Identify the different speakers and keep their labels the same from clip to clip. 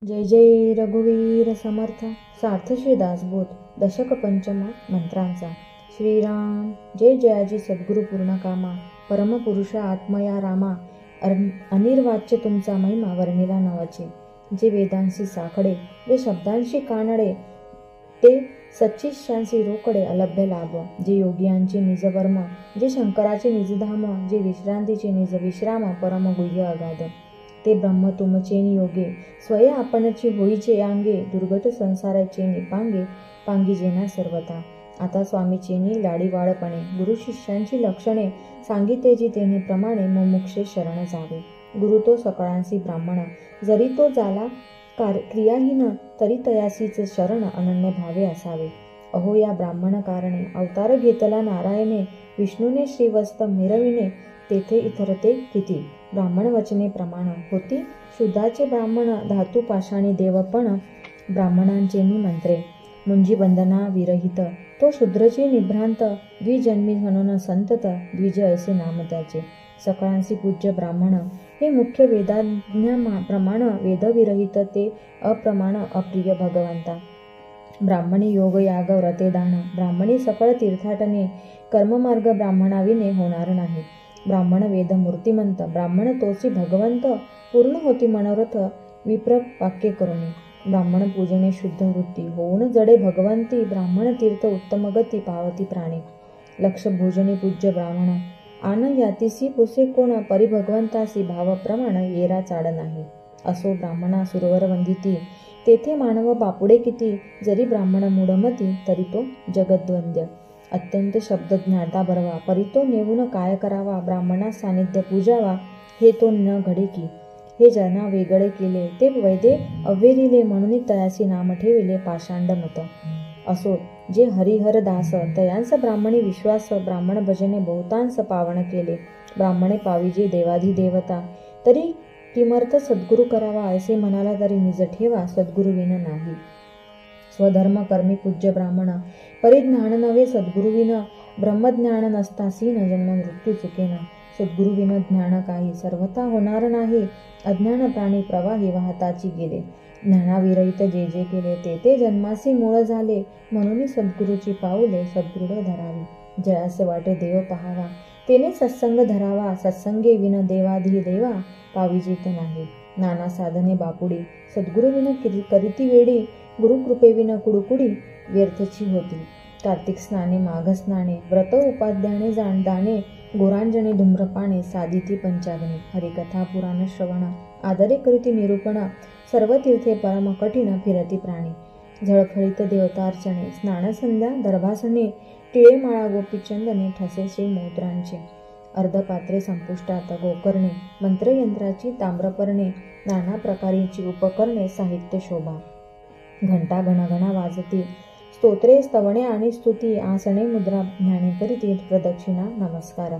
Speaker 1: जय जय रघुवीर समर्थ सार्थ श्री दासबोध दशक पंचम मंत्रांचा श्रीराम जय जयाजी सद्गुरु पूर्ण कामा परमपुरुषा आत्मया रामा अनिर्वाच्य तुमचा महिमा वर्णिला नवाचे. जे वेदांशी साखडे जे शब्दांशी कानडे ते सच्चिष्टांशी रोकडे अलभ्य लाभ. जे योगियांचे निजवर्म जे शंकराचे निजधाम जे विश्रांतीचे निज विश्राम परम गुह्य अगाध. ते ब्रह्म तुमचे नियोगे स्वय आपणची होईचे अंगे दुर्गट संसाराचे निपांगे पांगी जेना सर्वता. आता स्वामीचेनी लाडीवाळपणे गुरु शिष्यांची लक्षणे सांगितेजी तेने प्रमाणे मुमुक्षे शरण जावे. गुरु तो सकळांसी ब्राह्मण जरी तो जाला क्रियाहीन तरी तयासीच शरण अनन्य भावे असावे. अहो या ब्राह्मण कारणे अवतार घेतला नारायणे विष्णूने श्रीवस्त मिरविणे तेथे इतरते किती. ब्राह्मण वचने प्रमाण होती शुद्धाचे ब्राह्मण धातू पाषाणी देवपण ब्राह्मणांचे मंत्रे मुंजी बंधना विरहित तो शूद्रचे निभ्रांत द्विजन्मी म्हणून संतत द्विज ऐसे नाम त्याचे. सकळांसी पूज्य ब्राह्मण हे मुख्य वेदाज्ञा प्रमाण वेदविरहित ते अप्रमाण अप्रिय भगवंता. ब्राह्मणी योग याग व्रते दान ब्राह्मणी सकळ तीर्थाटने कर्ममार्ग ब्राह्मणाविने होणार नाही. ब्राह्मण वेद मूर्तिमंत ब्राह्मण तोसी भगवंत पूर्ण होती मनोरथ विप्र वाक्य करुणी. ब्राह्मण पूजने शुद्ध वृत्ती होऊन जडे भगवंती ब्राह्मण तीर्थ उत्तम गती पावती प्राणी. लक्ष भोजनी पूज्य ब्राह्मण आन यातीसी पुसे कोण परिभगवंतासी भाव प्रमाण येरा चाड नाही. असो ब्राह्मणा सुरवर वंदिती तेथे मानव बापुडे किती. जरी ब्राह्मण मूढमती तरी तो जगद्वंद्य अत्यंत शब्द ज्ञाता बरवा परी तो नेऊन काय करावा. ब्राह्मणा सानिध्य पूजावा हे तो न घडे की. हे जना वेगळे केले ते वैदे अव्हेरिले म्हणून तयासी नाम ठेविले पाषांड मत. असो जे हरिहर दास तयांस ब्राह्मणी विश्वास ब्राह्मण भजने बहुतांस पावन केले. ब्राह्मणे पाविजे देवाधी देवता तरी किमर्थ सद्गुरु करावा. ऐसे म्हणाला तरी निज ठेवा सद्गुरुविन नाही. स्वधर्म कर्मी पूज्य ब्राह्मण परिज्ञान नव्हे सद्गुरुविन ब्रह्मज्ञान नसतासी न जन्म मृत्यू चुकेना. सद्गुरुविन ज्ञान काही सर्वथा होणार नाही. अज्ञान प्राणी प्रवाही वाहताची गेले ज्ञानाविरहित जे जे केले ते ते जन्मासी मूळ झाले. म्हणून सद्गुरूची पाऊले सद्गुरू धरावी. जयासे वाटे देव पहावा तेने सत्संग धरावा. सत्संगे विन देवाधी देवा पाविजित नाही. नाना साधने बापुडी सद्गुरुविन करीती वेडी गुरुकृपेविन कुडकुडी व्यर्थची होती. कार्तिक स्नाने माघ स्नाने व्रत उपाध्याने दाने गोरांजने धूम्रपाने साधिती पंचाग्नी. हरिकथा पुराण श्रवण आदरे करीती निरूपण सर्व तीर्थे परम कठीण फिरती प्राणी. झळफळीत देवतार्चने स्नान संध्या दर्भासने टिळे माळा गोपीचंदने ठसे श्री मोद्रांचे. अर्धपात्रे संपुष्टात गोकर्णे मंत्रयंत्राची ताम्रपर्णे नाना प्रकारीची उपकरणे साहित्य शोभा. घंटा घणघणा वाजती स्तोत्रे स्तवणे आणि स्तुती आसने मुद्रा ज्ञाने करीती प्रदक्षिणा नमस्कार.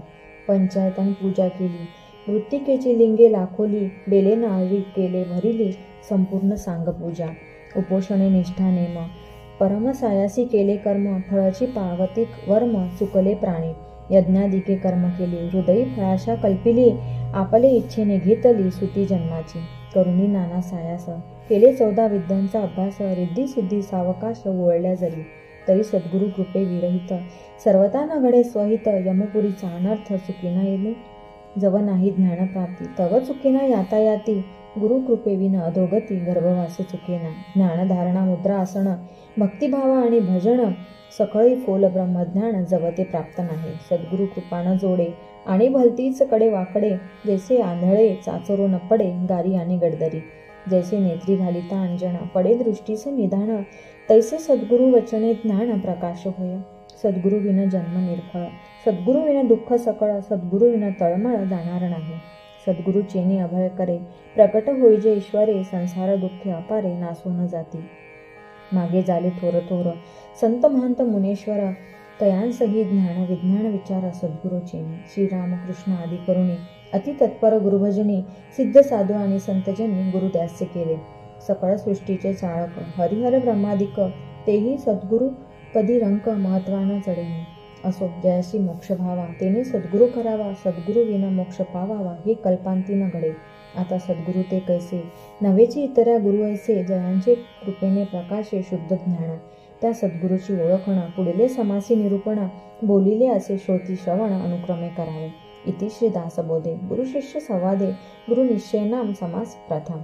Speaker 1: पंचायतान पूजा केली मृत्तिकेची लिंगे लाखोली बेले नावी केले भरिली संपूर्ण सांग पूजा. उपोषणे निष्ठा नेम परमसायासी केले कर्म फळाची पावतिक वर्म चुकले प्राणी. यज्ञादिके कर्म केली हृदयी फळाशा कल्पिली आपले इच्छेने घेतली सुती जन्माची. करुणी नाना सायास केले 14 विद्यांचा अभ्यास रिद्धी सिद्धी सावकाश वळल्या जरी तरी सद्गुरु कृपे विरहित सर्वता न घडे स्वहित. यमपुरीचा अनर्थ चुकीना येणे जव नाही ज्ञानप्राप्ती तव चुकीना यातायाती. गुरु कृपेविन अधोगती गर्भवास चुकेना. ज्ञानधारणा मुद्रा आसन भक्तिभाव आणि भजन सकळी फोल ब्रह्मज्ञान जवते प्राप्त नाही. सद्गुरु कृपान जोडे आणि भलतीच कडे वाकडे जैसे आंधळे चाचरो न पडे गारी आणि गडदरी. जैसे नेत्री घालिता अंजन पडे दृष्टीस निधान तैसे सद्गुरु वचने ज्ञान प्रकाश होय. सद्गुरुविन जन्म निर्फळ सद्गुरुविन दुःख सकळ सद्गुरुविन तळमळ जाणार नाही. सद्गुरु चेनी अभय करे प्रकट होईजे ईश्वरे संसार दुःखे अपारे नासून जाती. मागे झाले थोर थोर संत महंत मुनेश्वर तयांसही ज्ञान विज्ञान विचार सद्गुरु चेनी. श्रीरामकृष्ण आदी करुणी अति तत्पर गुरुभजनी सिद्ध साधू आणि संतजनी गुरुदास्य केले. सकळ सृष्टीचे चाळक हरिहर ब्रह्मादिक तेही सद्गुरु पदी रंक महत्वान चढेनी. असो जयाशी मोक्ष भावा तेने सद्गुरु करावा सद्गुरु विना मोक्ष पावावा हे कल्पांती न घडे. आता सद्गुरु ते कैसे नवेची इतऱ्या गुरु ऐसे जयांचे कृपेने प्रकाशे शुद्ध ज्ञान. त्या सद्गुरूची ओळखण पुढले समासी निरूपण बोलिले असे श्रोती श्रवण अनुक्रमे करावे. इति श्री दासबोधे गुरु शिष्य संवादे गुरु निश्चय नाम समास प्रथम.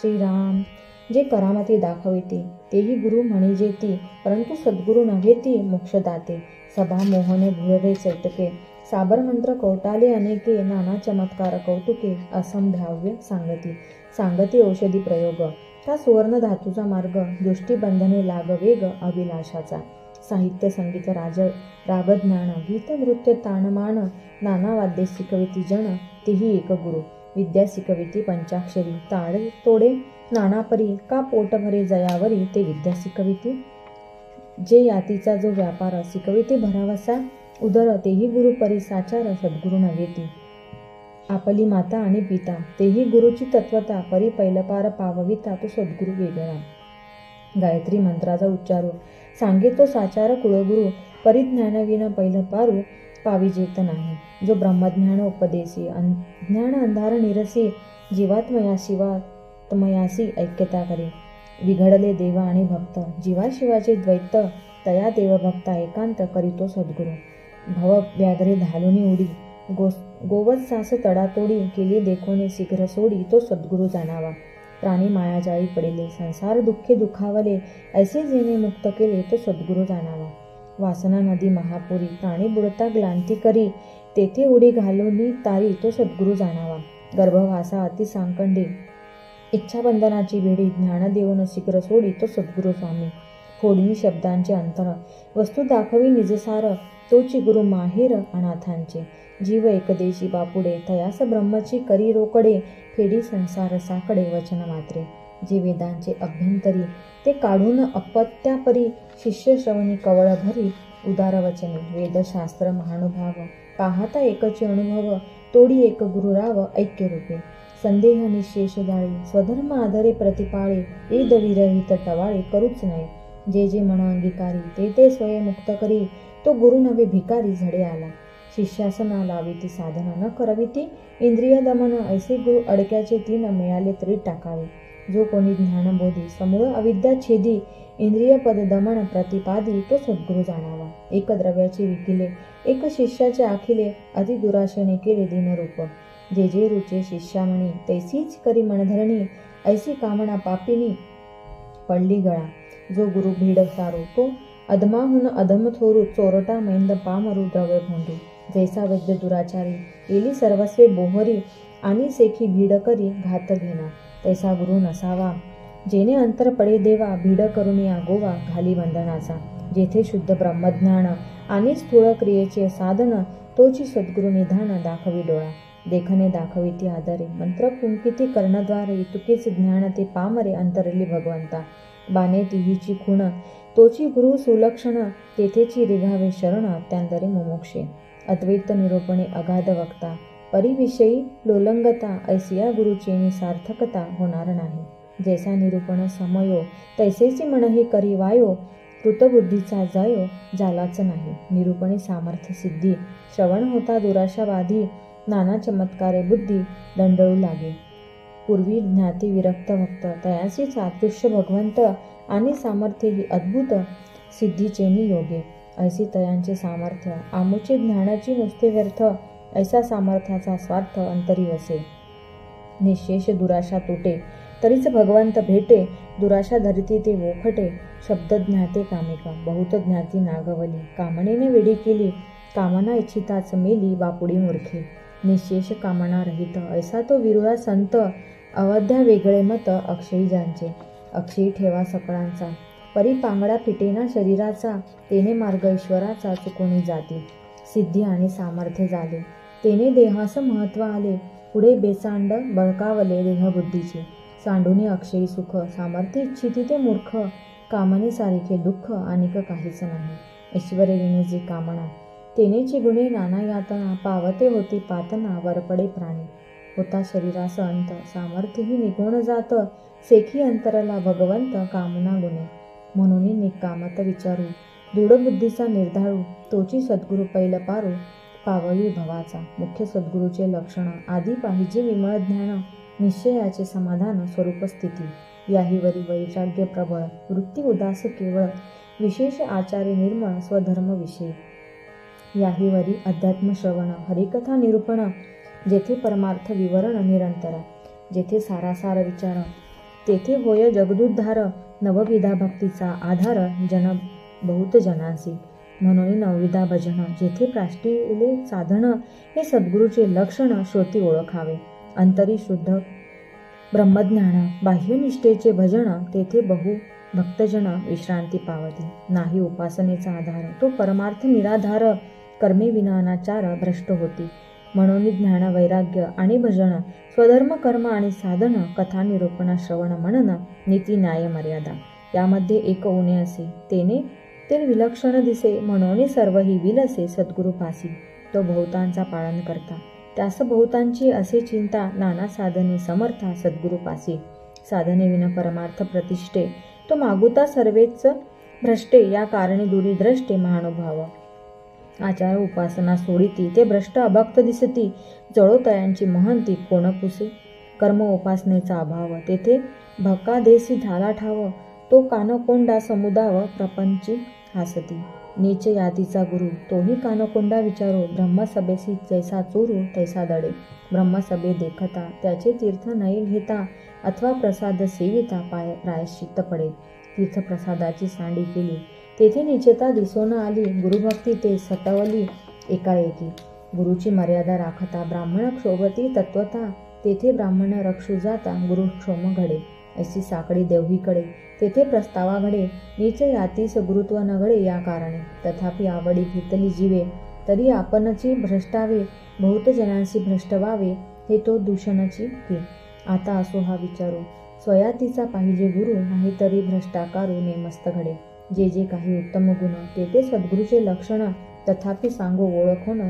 Speaker 1: श्रीराम जे करामती दाखविते तेही गुरु म्हणिजेती, परंतु सद्गुरु नव्हेती मोक्षदाते. सभा मोहने भुररे चैतके, साबर मंत्र कौटाले अनेके. नाना चमत्कार कौतुके, असंभाव्य सांगती. सांगती औषधी प्रयोग, त्या सुवर्ण धातूचा मार्ग. दृष्टीबंधने लाग वेग अभिलाषाचा. साहित्य संगीत रागज्ञान, गीत नृत्य ताणमान. नाना वाद्ये शिकविती जन, तेही एक गुरु. विद्या शिकविती पंचाक्षरी, ताडे तोडे नानापरी. का पोट भरे जयावरी, ते विद्या शिकविती. जे यातीचा जो व्यापार, शिकविती भरावसा उदर. तेही गुरु परी साचार, सद्गुरु नव्हेती. आपली माता आणि पिता, तेही गुरुची तत्वता. परी पैलपार पावविता, तो सद्गुरु वेगळा. गायत्री मंत्राचा उच्चारो, सांगे तो साचार कुळगुरु. परिज्ञानविन पैलपारू पाविजेत नाही. जो ब्रह्मज्ञान उपदेशी, ज्ञान अंधार निरसी. जीवात्मया शिवात्मयासी ऐक्यता करे. विघडले देव आणि भक्त, जीवाशिवाचे द्वैत. तया देवभक्ता एकांत, करीतो सद्गुरु. भव व्याघ्रे धालुनी उडी, गोवत्सास तडातोडी. केली देखोने शीघ्र सोडी, तो सद्गुरु जाणावा. प्राणी मायाजाळी पडिले, संसार दुःखे दुखावले. ऐसे जेणे मुक्त केले, तो सद्गुरु जाणावा. वासना नदी महापुरी, प्राणी बुडता ग्लांती करी. तेथे उडी घालूनी तारी, तो सद्गुरु जाणावा. गर्भवासा अति सांकंडे, इच्छाबंधनाची बेडी. ज्ञान देऊन शीघ्र सोडी, तो सद्गुरु स्वामी. फोडणी शब्दांचे अंतर, वस्तू दाखवी निजसार. तोची गुरु माहेर अनाथांचे. जीव एकदेशी बापुडे, तयास ब्रह्मची करी रोकडे. फेडी संसार साकडे वचन मात्रे. जे वेदांचे अभ्यंतरी, ते काढून अपत्यापरी. शिष्य श्रवणी कवळ भरी, उदार वचने. वेदशास्त्र महानुभाव, पाहता एकचे अनुभव. तोडी एक गुरुराव, ऐक्य रूपे. संदेह निशेष जाळी, स्वधर्म आधरे प्रतिपाळे. वेद विरहित टवाळे, करूच नये. जे जे मन अंगीकारी, ते ते स्वये मुक्त करी. तो गुरु नवे भिकारी, झडे आला. शिष्यासना लाविती साधना, न करविती इंद्रिय दमन. ऐसे गुरु अडक्याचे तीन, मिळाले तरी टाकावे. जो कोणी ज्ञानबोधी, समूळ अविद्या छेदी. इंद्रिय पद दमन प्रतिपादी, तो सद्गुरु जाणावा. एक द्रव्याचे विकिले, एक शिष्याचे आखिले. अति दुराशेने केले दीनरूप. जे जे रुचे शिष्यामणी, तैसीच करी मनधरणी. ऐसी कामना पापिनी पडली गळा. जो गुरु भीड सारो, तो अधमाहून अधम थोरू. चोरटा मैंद पामरू, द्रव्य भोंडू. जैसा वैद्य दुराचारी, येली सर्वस्वे बोहरी. आणि सेखी भीड करी, घात घेणार. तैसा गुरु नसावा, जेने अंतर पडे देवा. भीड करुणी आगोवा, घाली बंधनाचा. जेथे शुद्ध ब्रह्मज्ञान, आणि स्थूळ क्रियेचे साधन. तोची सद्गुरु निधान, दाखवी डोळा. देखणे दाखविती आदरे, मंत्र कुंकिती कर्णद्वारे. इतुकेच ज्ञान ते पामरे, अंतरली भगवंता. बाणे तिहीची खुण, तोची गुरु सुलक्षण. तेथेची रिघावे शरण, अत्यांतरे मुमुक्षे. अद्वैत निरूपणे अगाध वक्ता, परिविषयी लोलंगता. ऐसिया गुरुचेनी सार्थकता होणार नाही. जैसा निरूपण समयो, तैसेची मनही करी वायो. कृतबुद्धीचा जायो, जालाच नाही. निरूपणे सामर्थ्य सिद्धी, श्रवण होता दुराशा बाधी. नाना चमत्कारे बुद्धी दंडळू लागे. पूर्वी ज्ञाती विरक्त भक्त, तयासी चातुष्य भगवंत. आणि सामर्थ्य ही अद्भुत, सिद्धीचेनी योगे. ऐसी तयांचे सामर्थ्य, आमुचे ज्ञानाची नुसते व्यर्थ. ऐसा सामर्थ्याचा स्वार्थ अंतरी वसे. निशेष दुराशा तुटे, तरीच भगवंत भेटे. दुराशा धरिती ते वोखटे, शब्द ज्ञाते कामिका. बहुत ज्ञाती नागवली, कामनेने वेडी केली. कामना इच्छिताच मेली, बापुडी मूर्खे. निशेष कामना रहित, ऐसा तो विरुळा संत. अवध्या वेगळे मत, अक्षयी ज्यांचे. अक्षयी ठेवा सकळांचा, परी पांगडा फिटेना शरीराचा. तेने मार्ग ईश्वराचा, चुकोनी जाती. सिद्धी आणि सामर्थ्य झाले, तेने देहास महत्व आले. पुढे बेसांड बळकावले देहबुद्धीचे. सांडूने अक्षयी सुख, सामर्थ्य इच्छिती ते मूर्ख. कामने सारिखे दुःख, अनिक काहीच नाही. ऐश्वर्यविने जी कामना, तेनेची गुणे नाना यातना. पावते होती पातना, वरपडे प्राणी. होता शरीरास अंत, सामर्थ्यही निघून जात. सेखी अंतरला भगवंत, कामना गुणे. म्हणून निकामत विचारू, दृढ बुद्धीचा निर्धारू. तोची सद्गुरु पैल पारू. पाववी भवाचा. मुख्य सद्गुरूचे लक्षण आदी पाहिजे विमळ ज्ञान, निश्चयाचे समाधान स्वरूप स्थिती. याहीवरी वैराग्य प्रबळ, वृत्ती उदास केवळ, विशेष आचार्य निर्मळ, स्वधर्म विषयी. याहीवरी अध्यात्म श्रवण, हरिकथा निरूपण, जेथे परमार्थ विवरण निरंतर, जेथे सारासार विचार, तेथे होय जगदुद्धार, नवविधा भक्तीचा आधार जन बहुत जनांसी. म्हणून नवविधा भजन, जेथे प्राष्टिले साधन, हे सद्गुरूचे लक्षण श्रोती ओळखावे. अंतरी शुद्ध ब्रह्मज्ञान, बाह्यनिष्ठेचे भजन, तेथे बहु भक्तजन विश्रांती पावती. नाही उपासनेचा आधार, तो परमार्थ निराधार, कर्मे विना अनाचार भ्रष्ट होती. म्हणून ज्ञान वैराग्य आणि भजन, स्वधर्म कर्म आणि साधन, कथा निरूपण श्रवण मनन, नीती न्याय मर्यादा, यामध्ये एक उणे असे, तेने ते विलक्षण दिसे. म्हणून सर्वही विलसे सद्गुरूपासी. तो बहुतांचा पालन करता, त्यास बहुतांची असे चिंता, नाना साधने समर्था सद्गुरूपासी. साधने विन परमार्थ प्रतिष्ठे, तो मागुता सर्वेच भ्रष्टे, या कारणे दुरी द्रष्टे महानुभाव. आचार उपासना सोडिती, ते भ्रष्ट अभक्त दिसती, जळोतयांची महंती कोण पुसे. कर्म उपासनेचा अभाव, तेथे भकादेसी झाला ठाव, तो कानकोंडा समुदाव प्रपंची हासती. नीच यातीचा गुरु, तोही कानकोंडा विचारो, ब्रह्मसभेसी जैसा चोरू तैसा दडे. ब्रह्मसभे देखता, त्याचे तीर्थ नाही घेता, अथवा प्रसाद सेविता प्रायश्चित्त पडे. तीर्थप्रसादाची सांडी केली, तेथे निचेता दिसून आली, गुरुभक्ती ते सटवली एकाएकी. गुरुची मर्यादा राखता, ब्राह्मण क्षोभती तत्वता, तेथे ब्राह्मण रक्षू जाता, गुरुक्षोम घडे. ऐसी साकडी देवहीकडे, तेथे प्रस्तावा घडे, नीच यातीस गुरुत्व न घडे या कारणे. तथापि आवडी घेतली जीवे, तरी आपणची भ्रष्टावे, बहुत जनांशी भ्रष्ट व्हावे, हे तो दूषणची की. आता असो हा विचारो, स्वयातीचा पाहिजे गुरु, नाहीतरी भ्रष्टाकारू नेमस्त घडे. जे जे काही उत्तम गुण, ते सद्गुरूचे लक्षण, तथापि सांगो ओळखून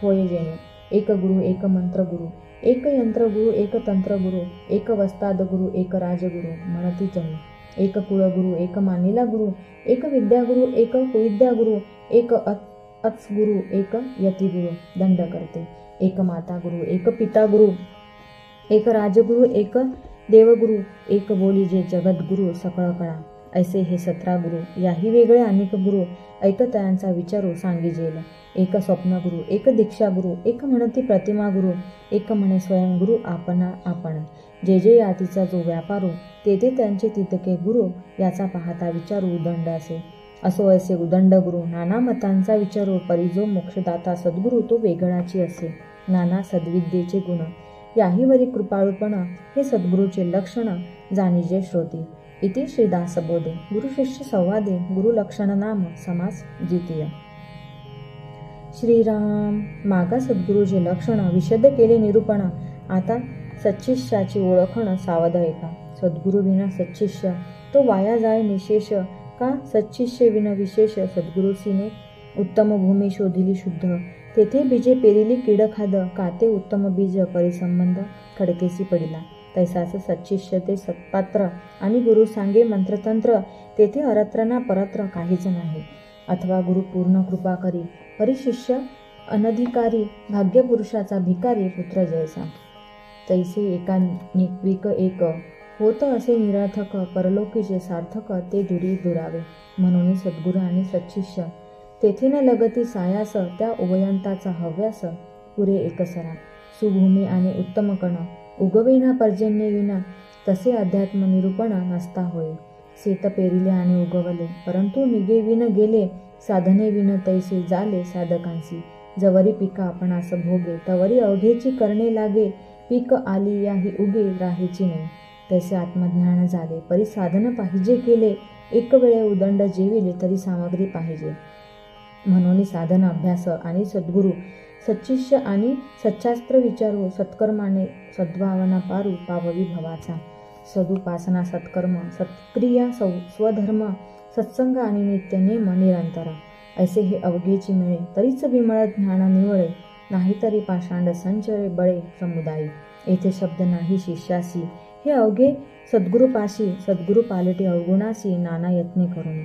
Speaker 1: होय जेणे. एक गुरु एक मंत्र गुरु, एक यंत्र गुरु एक तंत्र गुरु, एक वस्ताद गुरु एक राजगुरु म्हणती जणी. एक कुळगुरु एक मानिला गुरु, एक विद्यागुरु एक कुविद्या गुरु, एक अत्स गुरु एक यती गुरु दंड करते. एक माता गुरु एक पिता गुरु, एक राजगुरु एक देवगुरु, एक बोली जे जगद्गुरु सकळ कळा. ऐसे हे 17 गुरु, याही वेगळे अनेक गुरु, ऐकतयांचा विचारू सांगिजेल. एक स्वप्न गुरु एक दीक्षा गुरु, एक म्हणती प्रतिमा गुरु, एक म्हणे स्वयं गुरु आपणा आपण. जे जे यातीचा जो व्यापारू, ते त्यांचे तितके गुरु, याचा पाहता विचारू उदंड असे. असो ऐसे उदंड गुरु, नाना मतांचा विचारू, परी जो मोक्षदाता सद्गुरु, तो वेगळाची असे. नाना सद्विद्येचे गुण, याहीवरी कृपाळूपण, हे सद्गुरूचे लक्षण, जाणीजे श्रोती. इति श्रीदासबोधे गुरुशिष्य संवादे गुरुलक्षण नाम समास द्वितीय. श्रीराम. मागा सद्गुरूचे लक्षण विशद केले निरूपण, आता सच्शिष्याची ओळखण सावध ऐका. सद्गुरु विना सच्शिष्य, तो वाया जाय निशेष, का सच्शिष्य विन विशेष. सद्गुरूसीने उत्तम भूमी शोधिली शुद्ध, तेथे बीजे पेरिली कीड खाद, काते उत्तम बीज परिसंबंध खडकेसी पडिला. तैसाच सच्शिष्य ते सत्पात्र, आणि गुरु सांगे मंत्रतंत्र, तेथे अरत्र ना परत्र काहीच नाही. अथवा गुरु पूर्ण कृपा करी, परिशिष्य अनधिकारी, भाग्यपुरुषाचा भिकारी पुत्र जैसा. तैसे एकानिक एक होत असे निरर्थक, परलोकीचे सार्थक ते दुरी दुरावे. म्हणून सद्गुरू आणि सच्शिष्य, तेथे न लगती सायास, त्या उभयंताचा हव्यास, पुरे एकसरा. सुभूमी आणि उत्तम कण, उगविना पर्जन्य विना, तसे अध्यात्म निरूपण नसता होय. शेत पेरिले आणि उगवले, परंतु निगे विन गेले, साधने विन तैसे झाले साधकांसी. जवरी पिका आपणास भोगे, तवरी अवघेची करणे लागे, पीक आली याही उगे राहेची नाही. तैसे आत्मज्ञान झाले, परी साधन पाहिजे केले, एक वेळे उदंड जेविले तरी सामग्री पाहिजे. म्हणून साधन अभ्यास आणि सद्गुरू, सच्शिष्य आणि सच्शास्त्र विचारू, सत्कर्माने सद्भावना पारू पाववी भवाचा. सदुपासना सत्कर्म सत्क्रिया स्वधर्म सत्संग आणि नित्य नेम निरंतर. ऐसे हे अवघेची मिळे, तरीच विमळ ज्ञान निवळे, नाहीतरी पाषांड संचय बळे समुदायी. येथे शब्द नाही शिष्यासी, हे अवघे सद्गुरूपाशी, सद्गुरू पालटी अवगुणासी नाना यत्ने करून.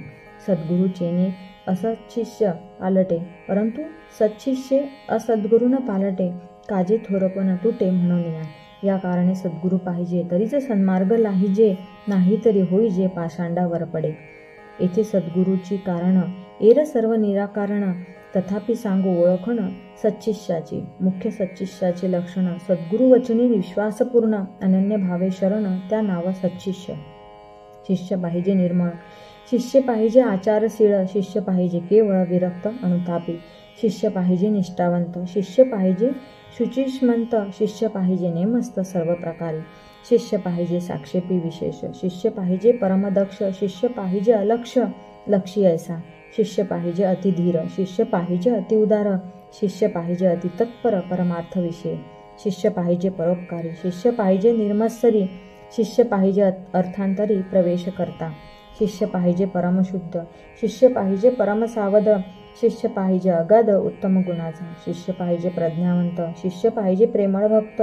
Speaker 1: सद्गुरू चेने असत्शिष्य पालटे, परंतु सत्शिष्ये असद्गुरू न पालटे, काजे थोरपण तुटे म्हणून या कारणे सद्गुरू पाहिजे तरीच सन्मार्ग लाहिजे, नाही तरी होईजे पाषांडावर पडे. येथे सद्गुरूची कारण एर सर्व निराकारण, तथापि सांगू ओळखण सच्शिष्याची. मुख्य सच्शिष्याचे लक्षण सद्गुरू वचनी विश्वासपूर्ण, अनन्य भावे शरण, त्या नाव सच्शिष्य. शिष्य पाहिजे निर्मळ, शिष्य पाहिजे आचारशीळ, शिष्य पाहिजे केवळ विरक्त अनुतापी, शिष्य पाहिजे निष्ठावंत, शिष्य पाहिजे शुचिष्मंत, शिष्य पाहिजे नेमस्त सर्व प्रकारे, शिष्य पाहिजे साक्षेपी विशेष, शिष्य पाहिजे परमदक्ष, शिष्य पाहिजे अलक्ष लक्षी ऐसा, शिष्य पाहिजे अतिधीर, शिष्य पाहिजे अतिउदार, शिष्य पाहिजे अतितत्पर परमार्थ विषय, शिष्य पाहिजे परोपकारी, शिष्य पाहिजे निर्मत्सरी, शिष्य पाहिजे अर्थांतरी प्रवेश करता, शिष्य पाहिजे परमशुद्ध, शिष्य पाहिजे परमसावध, शिष्य पाहिजे अगाध उत्तम गुणाचा, शिष्य पाहिजे प्रज्ञावंत, शिष्य पाहिजे प्रेमळ भक्त,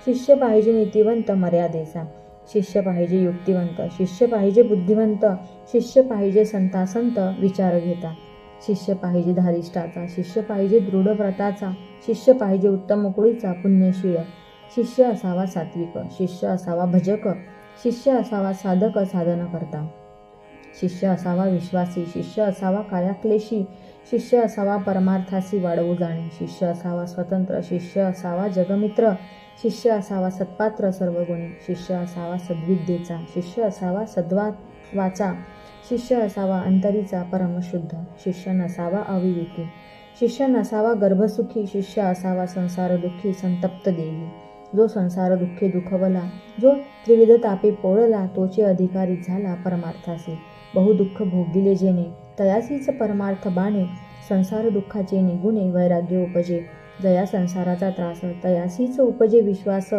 Speaker 1: शिष्य पाहिजे नीतिवंत मर्यादेचा, शिष्य पाहिजे युक्तिवंत, शिष्य पाहिजे बुद्धिवंत, शिष्य पाहिजे संतासंत विचार घेता, शिष्य पाहिजे धारिष्ठाचा, शिष्य पाहिजे दृढ व्रताचा, शिष्य पाहिजे उत्तम कुळीचा पुण्यशीळ, शिष्य असावा सात्विक, शिष्य असावा भजक, शिष्य असावा साधक साधन करता, शिष्य असावा विश्वासी, शिष्य असावा कायाक्लेशी, शिष्य असावा परमार्थासी वाढवू जाणे, शिष्य असावा स्वतंत्र, शिष्य असावा जगमित्र, शिष्य असावा सत्पात्र सर्वगुणी, शिष्य असावा सद्विद्येचा, शिष्य असावा सद्वाचा, शिष्य असावा अंतरीचा परमशुद्ध, शिष्य नसावा अविवेकी, शिष्य नसावा गर्भसुखी, शिष्य असावा संसार दुःखी संतप्त देही, जो संसार दुःखे दुखवला, जो त्रिविध तापे पोळला, तोचे अधिकारी झाला परमार्थासी, बहुदुःख भोगिले जेणे, तयासीच परमार्थ बाणे, संसार दुःखाचे निगुणे वैराग्य उपजे, जया संसाराचा त्रास, तयासीच उपजे विश्वास,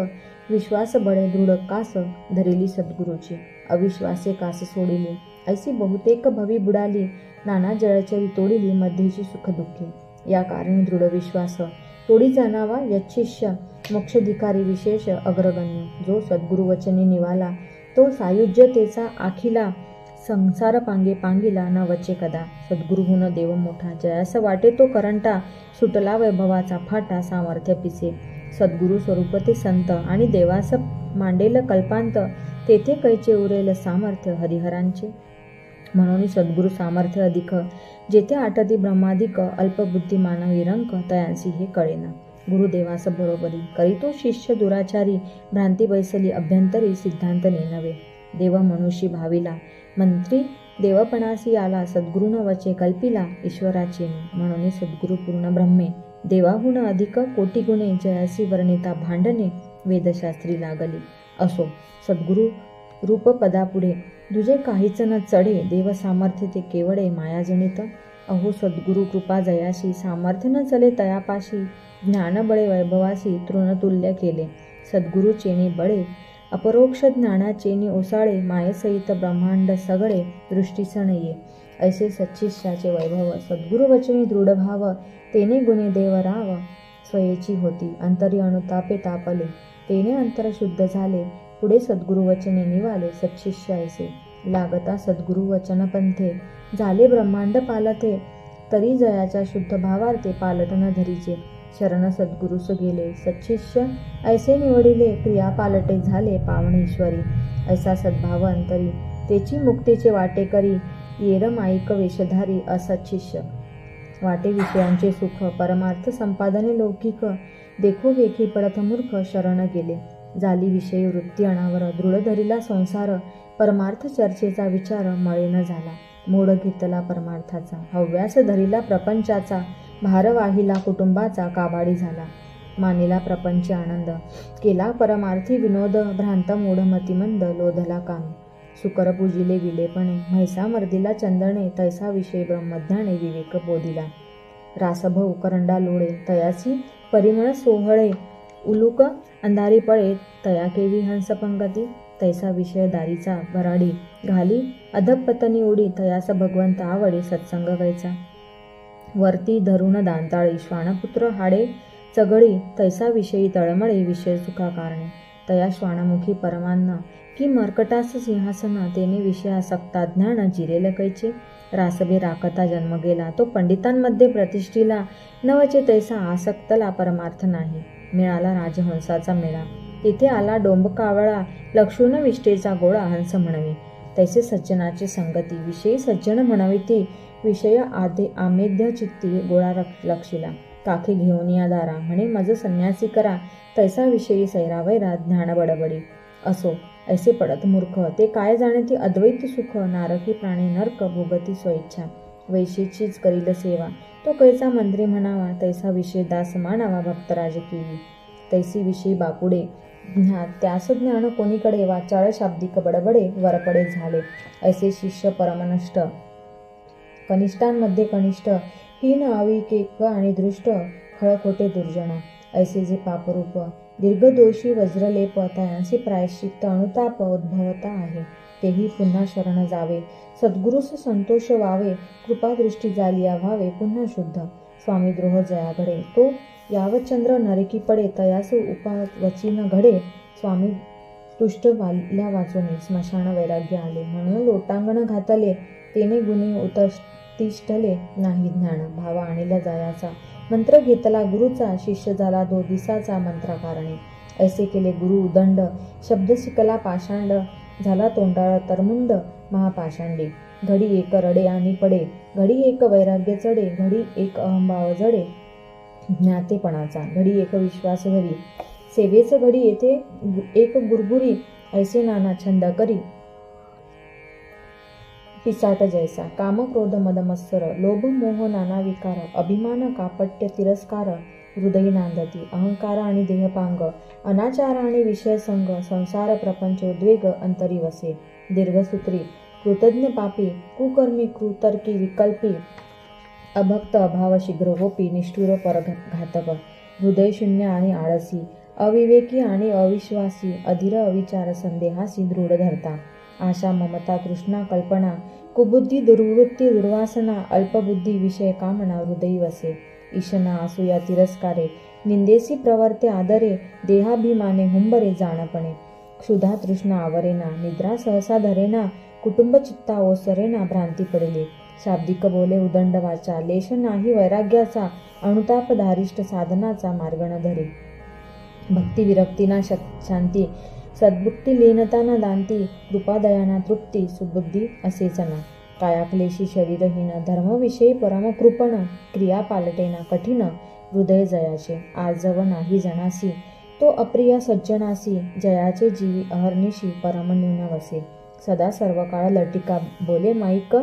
Speaker 1: विश्वास बळे दृढ कास, धरिली सद्गुरूची, अविश्वासे कास सोडिली, ऐसी बहुतेक भवी बुडाली, नाना जळचरी तोडिली मध्येची सुख दुःखे, या कारणे दृढ विश्वास तोडी जाणावा यच्छिष्य, मोक्षधिकारी विशेष अग्रगण्य, जो सद्गुरुवचनी निवाला, तो सायुज्यतेचा आखिला, संसार पांगे पांगिला न वचे कदा, सद्गुरुहून देव मोठा, जयास वाटे तो करंटा, सुटला वैभवाचा फाटा, सामर्थ्य पिसे, सद्गुरु स्वरूप ते संत, आणि देवास मांडेल कल्पांत, तेथे कैचे उरेल सामर्थ्य हरिहरांचे, म्हणून सद्गुरु सामर्थ्य अधिक, जेथे आटती ब्रह्माधिक, अल्पबुद्धी मानवी रंक, तयांसी हे कळेना, गुरुदेवास बरोबरी, करीतो शिष्य दुराचारी, भ्रांती बैसली अभ्यंतरी, सिद्धांत नेनवे, देव मनुष्य भाविला, मंत्री देवपणासी आला, सद्गुरुन वचे कल्पिला, ईश्वराचे म्हणून सद्गुरु पूर्ण ब्रह्मे, देवाहून अधिक कोटी गुणे, जयासी वर्णिता भांडणे, वेदशास्त्री लागली, असो सद्गुरु रूप पदापुढे, तुझे काहीच न चढे, देव सामर्थ्य ते केवळे मायाजनित, अहो सद्गुरु कृपा जयाशी, सामर्थ्य न चले तयापाशी, ज्ञानबळे वैभवासी तृणतुल्य केले, सद्गुरु चेनी बळे, अपरोक्ष ज्ञानाचेनी ओसाळे, मायेसहित ब्रह्मांड सगळे दृष्टीसण ये, ऐसे सच्शिष्याचे वैभव, सद्गुरु वचनी दृढ भाव, तेने गुणे देव राव, स्वयेची होती अंतरी अनुतापे तापले, तेने अंतर शुद्ध झाले, पुढे सद्गुरु वचने निवाले, सच्शिष्य ऐसे लागता सद्गुरु वचन पंथे, झाले ब्रह्मांड पालथे, तरी जयाच्या शुद्ध भावार्थे पालटन धरीचे, शरण सद्गुरुस गेले, सच्शिष्य ऐसे निवडिले, क्रिया पालटे झाले पावणेश्वरी, ऐसा सद्भाव अंतरी, तेची मुक्तीचे वाटे करी, येर माईक वेशधारी असच्छिष्य, वाटे विषयांचे सुख, परमार्थ संपादने लौकिक, देखो वेखी पडत मूर्ख शरण गेले, झाली विषयी वृत्ती अनावर, दृढ धरिला संसार, परमार्थ चर्चेचा विचार मळे न झाला, मोड घेतला परमार्थाचा, हव्यास धरिला प्रपंचाचा, भार वाहिला कुटुंबाचा, काबाडी झाला, मानिला प्रपंच आनंद, केला परमार्थी विनोद, भ्रांत मूढ मतिमंद लोधला काम, सुकर पूजिले विलेपणे, म्हैसा मर्दिला चंदणे, तैसा विषय ब्रह्मज्ञाने विवेक बोधिला, रासभव करंडा लोळे, तयासी परिमळ सोहळे, उलुक अंधारी पळे, तया केवी हंस पंगती, तैसा विषय दारीचा भराडी, घाली अधपतनी उडी, तयास भगवंत आवडी, सत्संग वैचा, वरती धरून दांताळी, श्वानपुत्र हाडे चगळी, तैसा विषयी तळमळे, विषय सुखा कारणे, तया श्वानमुखी परमान्न की मर्कटास सिंहासन तेने विषयासक्ता ज्ञान जिरेल कैचे. रासबे राखता जन्म गेला तो पंडितांमध्ये प्रतिष्ठीला. नवचे तैसा आसक्तला परमार्थ नाही. मिळाला राजहंसाचा मेळा तेथे आला डोंबकावळा. लक्षून विष्टेचा गोळा हंस म्हणवी. तैसे सज्जनाची संगती विषयी सज्जन म्हणावी ती. विषय आमेध्य चित्ती गोळा लक्षिला. काखे घेऊन या दारा म्हणे मज संन्यासी करा. तैसा विषयी सैरावैरा ज्ञान बडबडी. असो ऐसे पडत मूर्ख ते काय जाणे ती अद्वैत सुख. नारकी प्राणी नरक भोगती स्वइच्छा. वैशीचीच करील सेवा तो कैसा मंत्री म्हणावा. तैसा विषय दास मानावा भक्तराज केली. तैसी विषयी बापुडे त्यास ज्ञान कोणीकडे. वाचाळ शाब्दिक बडबडे वरपडे झाले. ऐसे शिष्य परमनष्ट कनिष्ठांमध्ये कनिष्ठ. हीन अविकेक आणि दृष्ट खळखोटे दुर्जन. ऐसे जे पापरूप दीर्घदोषी वज्रलेप तयांसी प्रायश्चित्त अनुताप उद्भवता आहे. तेही पुन्हा शरण जावे सद्गुरुस संतोष वावे. कृपादृष्टी झालिया व्हावे पुन्हा शुद्ध. स्वामी द्रोह जया घडे तो यावचंद्र नरकी पडे. तयास उपावचीन घडे. स्वामी तुष्ट वाल्या वाचून स्मशान वैराग्य आले. म्हणून लोटांगण घातले तेने गुणी उत्तिष्ठले नाही ज्ञान. भावा आणिला जायाचा मंत्र घेतला गुरुचा. शिष्य झाला 2 दिसाचा मंत्राकारणे. ऐसे केले गुरु उदंड शब्द शिकला पाषांड. झाला तोंडाळ तरमुंड महापाषांडी. घडी एक रडे आणि पडे घडी एक वैराग्य चढे. घडी एक अहंभाव जडे ज्ञातेपणाचा. घडी एक विश्वास धरी सेवेच. घडी येथे एक गुरगुरी. ऐसे नाना छंद करी पिसाट जैसा. काम क्रोध मद मत्सर लोभ मोह नाना विकार. अभिमान कापट्य तिरस्कार हृदयी नांदती. अहंकार आणि देहपांग अनाचार आणि विषय संग. संसार प्रपंच उद्वेग अंतरी वसे. दीर्घसूत्री कृतज्ञ पापी कुकर्मी कुतर्की विकल्पी. अभक्त अभाव शीघ्र गोपी निष्ठुर परघातक. हृदय शून्य आणि आळसी अविवेकी आणि अविश्वासी. अधीर अविचार संदेहासी दृढ धरता. आशा ममता तृष्णा कल्पना कुबुद्धी दुर्वृत्ती दुर्वासना. अल्पबुद्धी विषय कामना हृदयी वसे. ईशना असूया तिरस्कारे निंदेसी प्रवर्ते आदरे. देहाभिमाने हुंबरे जाणपणे. क्षुधा तृष्णा आवरेना निद्रा सहसा धरेना. कुटुंब चित्ता ओसरेना भ्रांती पडले. शाब्दिक बोले उदंड वाचा लेश नाही वैराग्याचा. अनुताप धारिष्ट साधनाचा मार्ग न धरे. भक्ती विरक्तीना शांती सद्भुक्ती लीनता न दांती. कृपादयाना तृप्ती सुबुद्धी असेच ना. कायाक्लेशी शरीरहीन धर्मविषयी परमकृपण. क्रिया पालटेना कठीण हृदय जयाचे. आजव नाही जनासी तो अप्रिय सज्जनासी. जयाचे जीवी अहर्निशी परमन्यून वसे. सदा सर्व काळ लटिका बोले माईक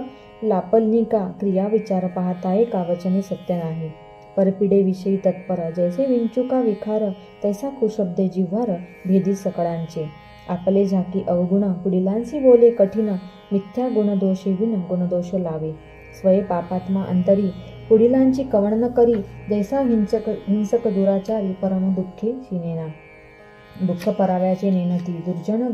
Speaker 1: लापलनिका. क्रिया विचार पाहता एका वचने सत्य नाही. परपिडे विषयी तत्पर जैसे विंचुका विखार. तैसा कुशब्दे जिव्हार भेदी सकळांचे. आपले झाकी अवगुण पुढिलांसी बोले कठीण. मिथ्या गुणदोषे विन गुणदोष लावे. स्वये पापात्मा अंतरी पुढिलांची कवण न करी. जैसा हिंसक दुराचारी परम दुःखे शिनेना. दुःख पराव्याचे नेनती दुर्जन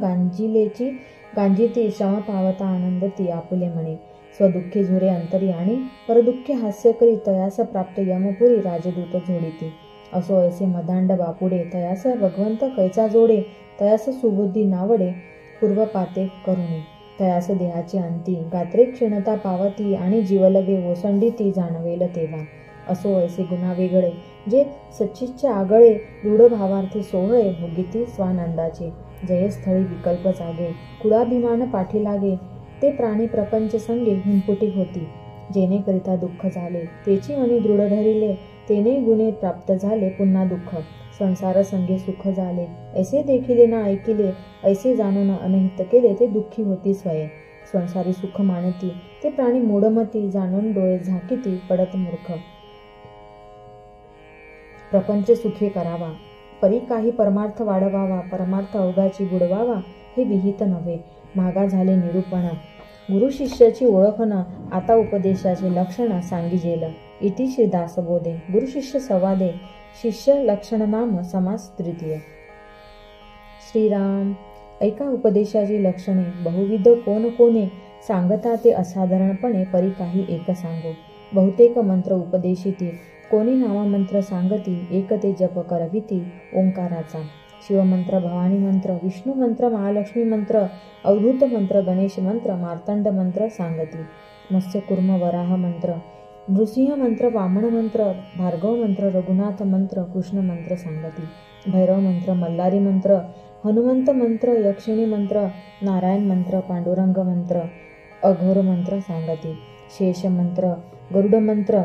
Speaker 1: गांजिती. श्रम पावता आनंदती आपुले म्हणे. स्वदुःखे झुरे अंतरी आणि परदुःखे हास्य करी. तयास प्राप्त यमपुरी राजदूत झोडिती. असो ऐसे मदांड बापुडे तयास भगवंत कैचा जोडे. तयास सुबुद्धी नावडे पूर्वपाते करुणी. तयास देहाची अंती गात्रे क्षीणता पावती. आणि जीवलगे ओसंडिती जाणवेल तेव्हा. असो ऐसे गुन्हा वेगळे जे सच्चिच्छ आगळे. रूढ भावार्थी सोहळे भोगिती स्वानंदाचे. जयस्थळी विकल्प जागे कुळाभिमान पाठी लागे. ते प्राणी प्रपंच संगे हिंपुटी होती. जेणेकरिता दुःख झाले तेची मनी दृढ धरिले. तेने गुणे प्राप्त झाले पुन्हा दुःख. संसार संगे सुख झाले ऐसे देखिले ना ऐकिले. ऐसे जाणून अनहित केले ते दुःखी होती स्वये. संसारी सुख मानती ते प्राणी मूढमती. जाणून डोळे झाकिती पडत मूर्ख. प्रपंच सुखे करावा परी काही परमार्थ वाढवावा. परमार्थ अवघाची बुडवावा हे विहित नव्हे. मागा झाले निरूपण गुरु शिष्याची ओळखण. आता उपदेशाचे लक्षण सांगिजेल. इति श्री दासबोधे गुरु शिष्य संवादे. शिष्य लक्षण नाम समास तृतीय. श्रीराम ऐका उपदेशाची लक्षणे बहुविध कोण कोणे. सांगता ते असाधारणपणे परी काही एक सांगो. बहुतेक मंत्र उपदेशिती कोणी नाममंत्र सांगती. एक ते जप करविती ओंकाराचा. शिवमंत्र, भवानी मंत्र, विष्णू मंत्र, महालक्ष्मी मंत्र, अवधूत मंत्र, गणेश मंत्र, मार्तंड मंत्र सांगती. मत्स्यकूर्म वराह मंत्र, नृसिंह मंत्र, वामन मंत्र, भार्गव मंत्र, रघुनाथ मंत्र, कृष्ण मंत्र सांगती. भैरव मंत्र, मल्हारी मंत्र, हनुमंत मंत्र, यक्षिणी मंत्र, नारायण मंत्र, पांडुरंग मंत्र, अघोर मंत्र सांगती. शेष मंत्र, गरुड मंत्र,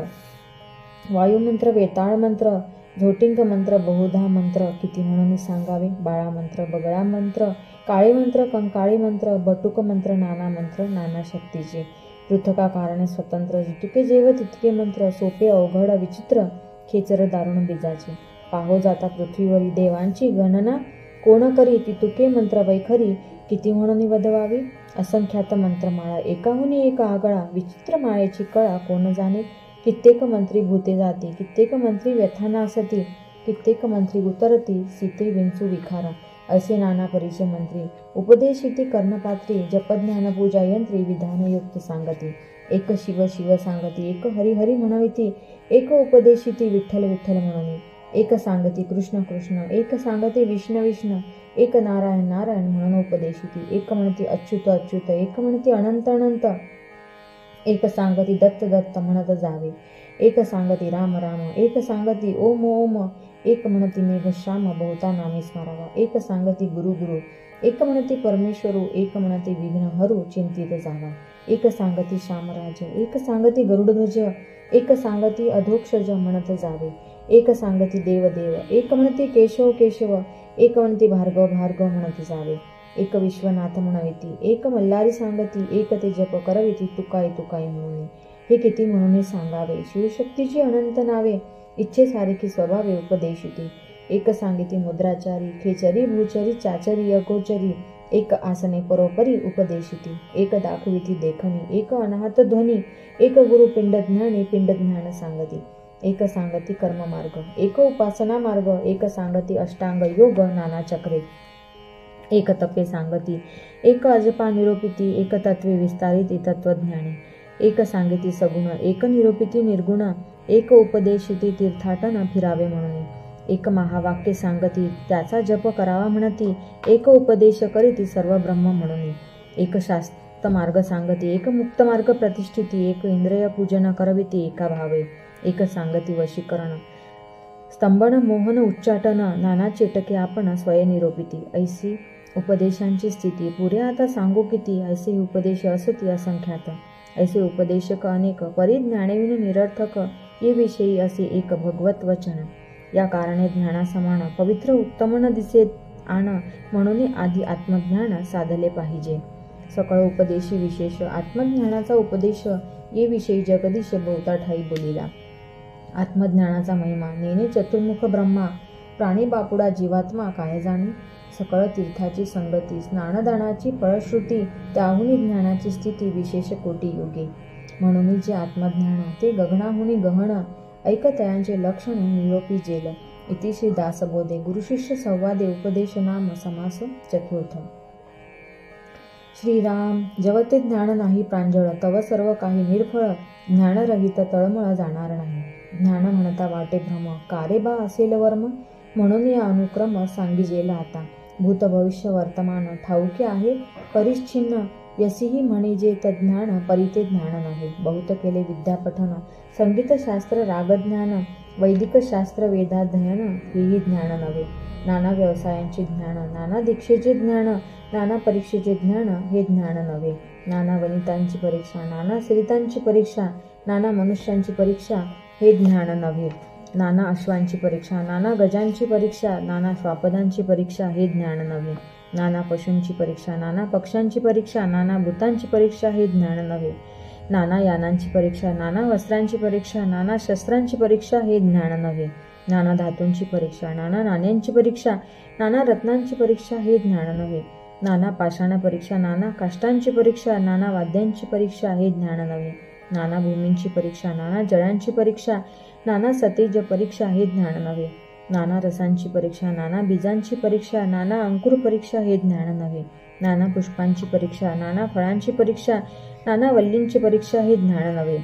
Speaker 1: वायुमंत्र, वेताळ मंत्र, झोटिंग मंत्र, बहुधा मंत्र किती म्हणून सांगावे. बाळा मंत्र, बगळा मंत्र, काळे मंत्र, कंकाळी मंत्र, बटुक मंत्र, नाना मंत्र, नाना शक्तीचे. पृथका कारणे स्वतंत्र, जितके जेव तितके मंत्र, सोपे अवघड विचित्र, खेचर दारुण बीजाचे. पाहो जाता पृथ्वीवरी देवांची गणना, कोण करी तितुके मंत्र वैखरी, किती म्हणून वदवावी. असंख्यात मंत्रमाळा, एकाहुनी एक आगळा, विचित्र माळेची कळा कोण जाणे. कित्येक मंत्री भूते जाती, कित्येक मंत्री व्यथानासती, कित्येक मंत्री उतरती, सीते विंचू विखारा. असे नाना परीचे मंत्री, उपदेशिती कर्णपात्री, जपज्ञानपूजा यंत्री, विधानयुक्त सांगती. एक शिव शिव सांगती, एक हरी हरी म्हणविती, एक उपदेशिती विठ्ठल विठ्ठल म्हणून. एक सांगती कृष्ण कृष्ण, एक सांगती विष्णू विष्णू, एक नारायण नारायण म्हणून उपदेशिती. एक म्हणती अच्युत अच्युत, एक म्हणती अनंत अनंत, एक सांगती दत्त दत्त म्हणत जावे. एक सांगती राम राम, एक सांगती ओम ओम, एक म्हणती मेघश्याम बहुता नामे स्मरावा. एक सांगती गुरु गुरु, एक म्हणती परमेश्वरू, एक म्हणती विघ्न हरू चिंतित जावा. एक सांगती श्यामराज, एक सांगती गरुडध्वज, एक सांगती अधोक्षज म्हणत जावे. एक सांगती देवदेव, एक म्हणती केशव केशव, एक म्हणती भार्गव भार्गव म्हणत जावे. एक विश्वनाथ म्हणविती, एक मल्हारी सांगती, एक ते जप करविती, तुकाई तुकाई म्हणून. हे किती म्हणून सांगावे. शिवशक्तीची अनंत नावे, इच्छेसारखी स्वभावे उपदेशिती. एक सांगिती मुद्राचारी, खेचरी भूचरी, चाचरी अगोचरी, एक आसने परोपरी उपदेशिती. एक दाखविती देखणी, एक अनाहत ध्वनी, एक गुरु पिंड ज्ञानी पिंड ज्ञान सांगती. एक सांगती कर्ममार्ग, एक उपासना मार्ग, एक सांगती अष्टांग योग नाना चक्रे. एक तपे सांगती, एक अजपा निरोपिती, एक तत्वे विस्तारिती तत्वज्ञानी. एक सांगिती सगुण, एक निरोपिती निर्गुण, एक उपदेशिती तीर्थाटन फिरावे म्हणून. एक महावाक्य सांगती, त्याचा जप करावा म्हणती, एक उपदेश करीती सर्व ब्रह्म म्हणून. एक शास्त्र मार्ग सांगती, एक मुक्त मार्ग प्रतिष्ठिती, एक इंद्रिय पूजन करविती एका भावे. एक सांगती वशीकरण, स्तंभन मोहन उच्चाटन, नाना चेटके आपण स्वयनिरोपिती. ऐसी उपदेशांची स्थिती पुरे आता सांगू किती, ऐसे उपदेश असती असंख्यात. ऐसे उपदेशक अनेक, परिज्ञानेविन निरर्थक, ये विषयी असे एक भगवत वचन. या कारणे ज्ञानासमान पवित्र उत्तम न दिसे आण, म्हणून आधी आत्मज्ञान साधले पाहिजे. सकळ उपदेशी विशेष, आत्मज्ञानाचा उपदेश ये विषयी जगदीश बहुता ठाई बोलिला. आत्मज्ञानाचा महिमा नेने चतुर्मुख ब्रह्मा, प्राणी बापुडा जीवात्मा काय जाणे. सकळ तीर्थाची संगती, स्नानदानाची फळश्रुती, त्याहुनी ज्ञानाची स्थिती विशेष कोटी योगी. म्हणून जे आत्मज्ञान ते गगनाहुनी गहन, ऐकतयांचे लक्षण निरोपी जेल. इति श्री दासबोधे गुरुशिष्य संवादे उपदेश नाम समास चतुर्थ. श्रीराम, जवते ज्ञान नाही प्रांजळ, तव सर्व काही निर्फळ, ज्ञानरहित तळमळ जाणार नाही. ज्ञान म्हणता वाटे भ्रम, कारे बा असेल वर्म, म्हणून या अनुक्रम सांगिजेला आता. भूत भविष्य वर्तमान ठाऊके आहे परिच्छिन्न, यसीही म्हणजे तज्ज्ञान परिते ज्ञान नाही. बहुत केले विद्यापठन, संगीतशास्त्र रागज्ञान, वैदिक शास्त्र वेदाध्ययन, हेही ज्ञान नव्हे. नाना व्यवसायांचे ज्ञान, नाना दीक्षेचे ज्ञान, नाना परीक्षेचे ज्ञान, हे ज्ञान नव्हे. नाना वनितांची परीक्षा, नाना स्त्रितांची परीक्षा, नाना मनुष्यांची परीक्षा, हे ज्ञान नव्हे. नाना अश्वांची परीक्षा, नाना गजांची परीक्षा, नाना श्वापदांची परीक्षा, हे ज्ञान नव्हे. नाना पशूंची परीक्षा, नाना पक्ष्यांची परीक्षा, नाना भूतांची परीक्षा, हे ज्ञान नव्हे. नाना यानांची परीक्षा, नाना वस्त्रांची परीक्षा, नाना शस्त्रांची परीक्षा, हे ज्ञान नव्हे. नाना धातूंची परीक्षा, नाना नाण्यांची परीक्षा, नाना रत्नांची परीक्षा, हे ज्ञान नव्हे. नाना पाषाण परीक्षा, नाना काष्टांची परीक्षा, नाना वाद्यांची परीक्षा, हे ज्ञान नव्हे. नाना भूमींची परीक्षा, नाना जळांची परीक्षा, नाना सतेज परीक्षा, हे ज्ञान नव्हे. नाना रसांची परीक्षा, नाना बीजांची परीक्षा, नाना अंकुर परीक्षा, हे ज्ञान नव्हे. नाना पुष्पांची परीक्षा, नाना फळांची परीक्षा, नाना वल्लींची परीक्षा, हे ज्ञान नव्हे.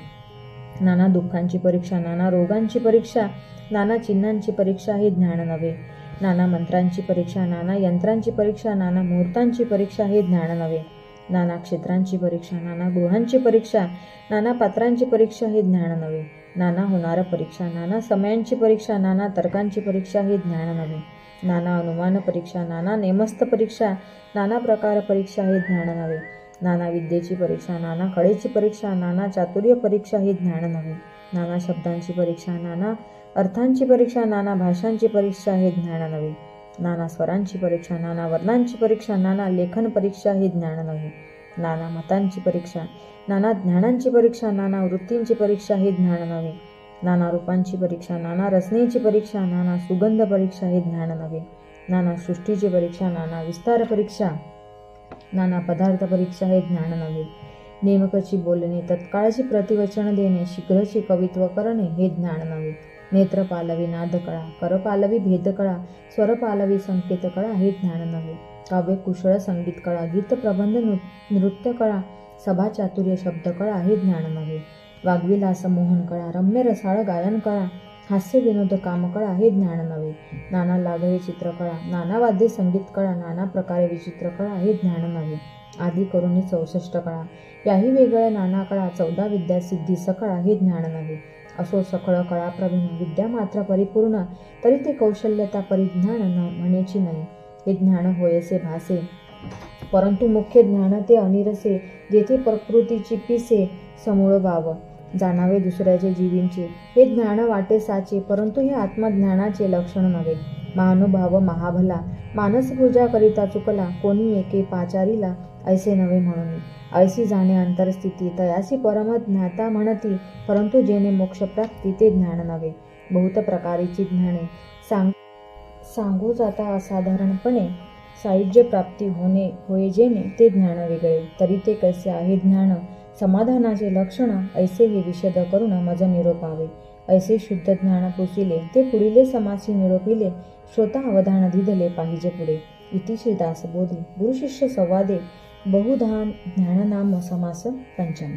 Speaker 1: नाना दुःखांची परीक्षा, नाना रोगांची परीक्षा, नाना चिन्हांची परीक्षा, हे ज्ञान नव्हे. नाना मंत्रांची परीक्षा, नाना यंत्रांची परीक्षा, नाना मुहूर्तांची परीक्षा हे ज्ञान नव्हे. नाना क्षेत्रांची परीक्षा, नाना गृहांची परीक्षा, नाना पात्रांची परीक्षा हे ज्ञान नव्हे. नाना होणार परीक्षा, नाना समयांची परीक्षा, नाना तर्कांची परीक्षा हे ज्ञान नव्हे. नाना अनुमान परीक्षा, नाना नेमस्थ परीक्षा, नाना प्रकार परीक्षा हे ज्ञान नव्हे. नाना विद्येची परीक्षा, नाना कळेची परीक्षा, नाना चातुर्य परीक्षा हे ज्ञान नव्हे. नाना शब्दांची परीक्षा, नाना अर्थांची परीक्षा, नाना भाषांची परीक्षा हे ज्ञान नव्हे. नाना स्वरांची परीक्षा, नाना वर्णांची परीक्षा, नाना लेखन परीक्षा हे ज्ञान नव्हे. नाना मतांची परीक्षा, नाना ज्ञानांची परीक्षा, नाना वृत्तींची परीक्षा हे ज्ञान नव्हे. नाना रूपांची परीक्षा, नाना रचनेची परीक्षा, नाना सुगंध परीक्षा हे ज्ञान नव्हे. नाना सृष्टीची परीक्षा, नाना विस्तार परीक्षा, नाना पदार्थ परीक्षा हे ज्ञान नव्हे. नेमकची बोलणे, तत्काळची प्रतिवचन देणे, शीघ्रची कवित्व करणे हे ज्ञान नव्हे. नेत्र पालवी नादकळा, कर पालवी भेदकळा, स्वर पालवी संकेत कळा हे ज्ञान नव्हे. काव्य कुशळ संगीत कळा, गीत प्रबंध नृत्य कळा, सभा चातुर्य शब्द कळा हे ज्ञान नव्हे. वाग्विलास मोहन कळा, रम्य रसाळ गायन कळा, हास्य विनोद काम कळा हे ज्ञान नव्हे. नाना लागळे चित्रकळा, नाना वाद्य संगीत कळा, नाना प्रकारे विचित्र कळा हे ज्ञान नव्हे. आदी करुणी 64 कळा, याही वेगळ्या नाना कळा, 14 विद्या सिद्धी सकळा हे ज्ञान नव्हे. असो सकळ कळा प्रवीण, विद्या मात्र परिपूर्ण, तरी ते कौशल्यता परिज्ञान न म्हणेची नाही. हे ज्ञान होयसे भासे, परंतु मुख्य ज्ञान ते अनिरसे, जेथे प्रकृतीची पिसे समूळ वाव, जाणावे दुसऱ्याचे जीवींचे. हे ज्ञान वाटे साचे, परंतु हे आत्मज्ञानाचे लक्षण नव्हे. महानुभाव महाभला, मानस पूजा करिता चुकला, कोणी एके पाचारीला ऐसे नव्हे म्हणून. ऐसी जाणे अंतरस्थिती, तयासी परम ज्ञाता म्हणती, परंतु जेणे मोक्षप्राप्ती ते ज्ञान नव्हे. बहुत प्रकारीची ज्ञाने सांगू जाता असाधारणपणे, सायुज्य प्राप्ती होय जेणे ते ज्ञान वेगळे. तरी ते कैसे आहे ज्ञान, समाधानाचे लक्षण, ऐसे हे विशद करून मज निरोपावे. ऐसे शुद्ध ज्ञान पुसिले, ते पुढिले समासी निरोपिले, श्रोता अवधान दिधले पाहिजे पुढे. इति श्री दासबोधे गुरुशिष्य संवादे बहुधा ज्ञाननाम समास पंचम.